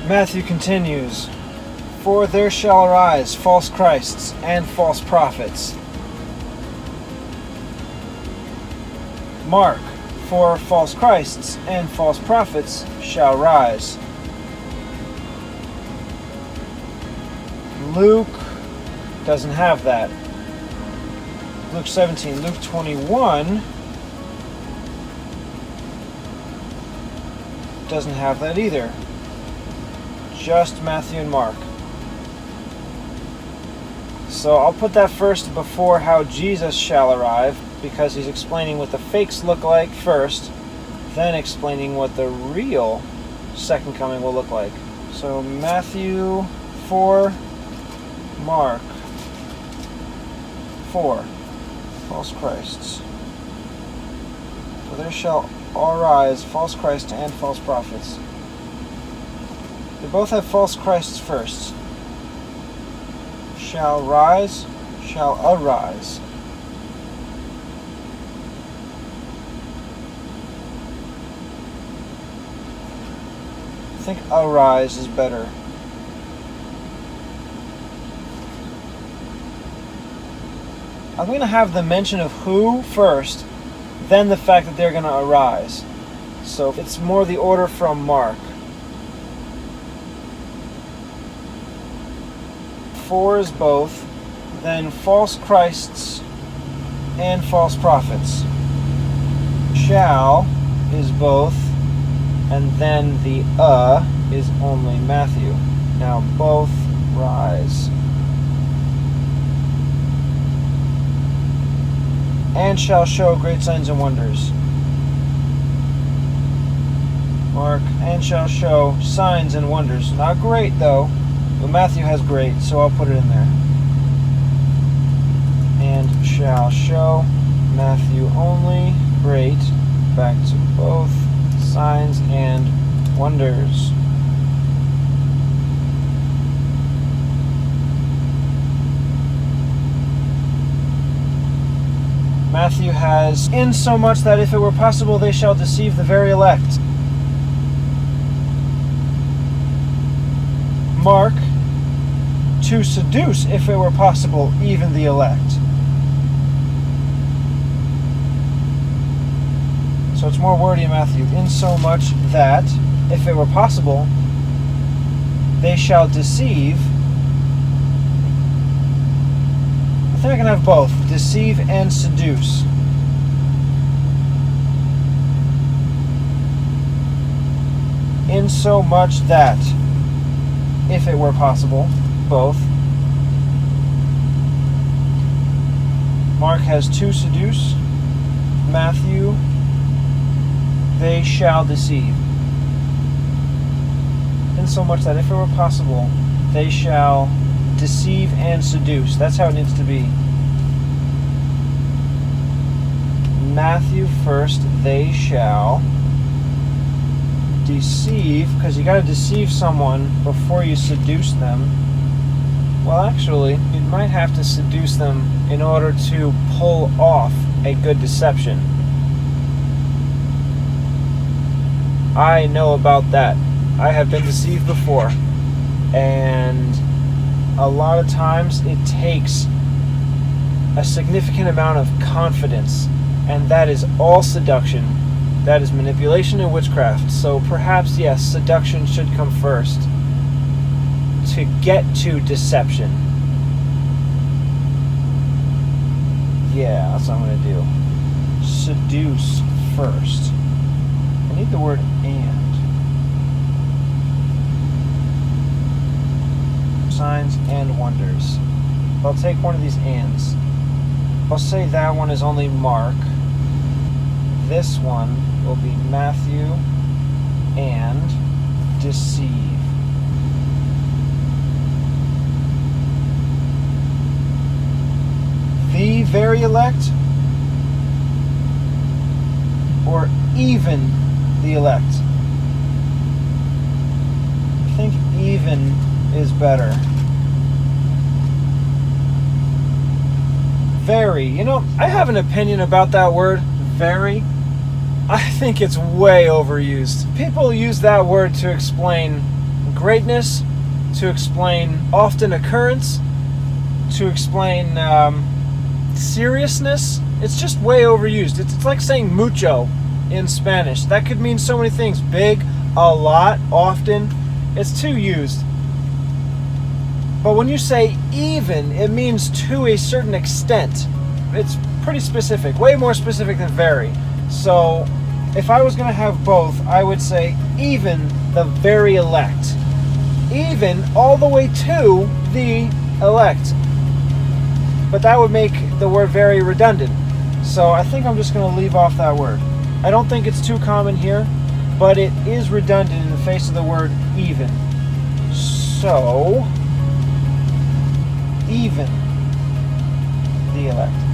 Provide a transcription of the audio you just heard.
Matthew continues, "For there shall arise false Christs and false prophets." Mark, "For false Christs and false prophets shall rise." Luke doesn't have that. Luke 17. Luke 21 doesn't have that either. Just Matthew and Mark. So I'll put that first before how Jesus shall arrive, because he's explaining what the fakes look like first, then explaining what the real second coming will look like. So Matthew 4, Mark 4, false Christs. For there shall arise false Christs and false prophets. They both have false Christs first. Shall rise, shall arise. I think arise is better. I'm going to have the mention of who first, then the fact that they're going to arise. So it's more the order from Mark. 4 is both, then false Christs and false prophets. Shall is both, and then the is only Matthew. Now both rise. And shall show great signs and wonders. Mark, and shall show signs and wonders. Not great though. But Matthew has great, so I'll put it in there. And shall show. Matthew only. Great. Back to both. Signs and wonders. Matthew has, "In so much that if it were possible they shall deceive the very elect." Mark, "To seduce, if it were possible, even the elect." So it's more wordy in Matthew. "In so much that, if it were possible, they shall deceive." I think I can have both. Deceive and seduce. "In so much that, if it were possible," both. Mark has "to seduce." Matthew, "they shall deceive." In so much that if it were possible, they shall deceive and seduce. That's how it needs to be. Matthew first, "they shall deceive," because you got to deceive someone before you seduce them. Well, actually, you might have to seduce them in order to pull off a good deception. I know about that. I have been deceived before, and a lot of times it takes a significant amount of confidence, and that is all seduction. That is manipulation and witchcraft. So perhaps, yes, seduction should come first to get to deception. Yeah, that's what I'm going to do. Seduce first. I need the word "and." Signs and wonders. I'll take one of these "ands." I'll say that one is only Mark. This one will be Matthew and deceive. The very elect, or even the elect? I think even is better. Very. You know, I have an opinion about that word, very. I think it's way overused. People use that word to explain greatness, to explain often occurrence, to explain seriousness. It's just way overused. It's like saying mucho in Spanish. That could mean so many things. Big, a lot, often. It's too used. But when you say even, it means to a certain extent. It's pretty specific, way more specific than very. So if I was going to have both, I would say even the very elect. Even all the way to the elect. But that would make the word very redundant. So I think I'm just going to leave off that word. I don't think it's too common here, but it is redundant in the face of the word even. So, even the elect.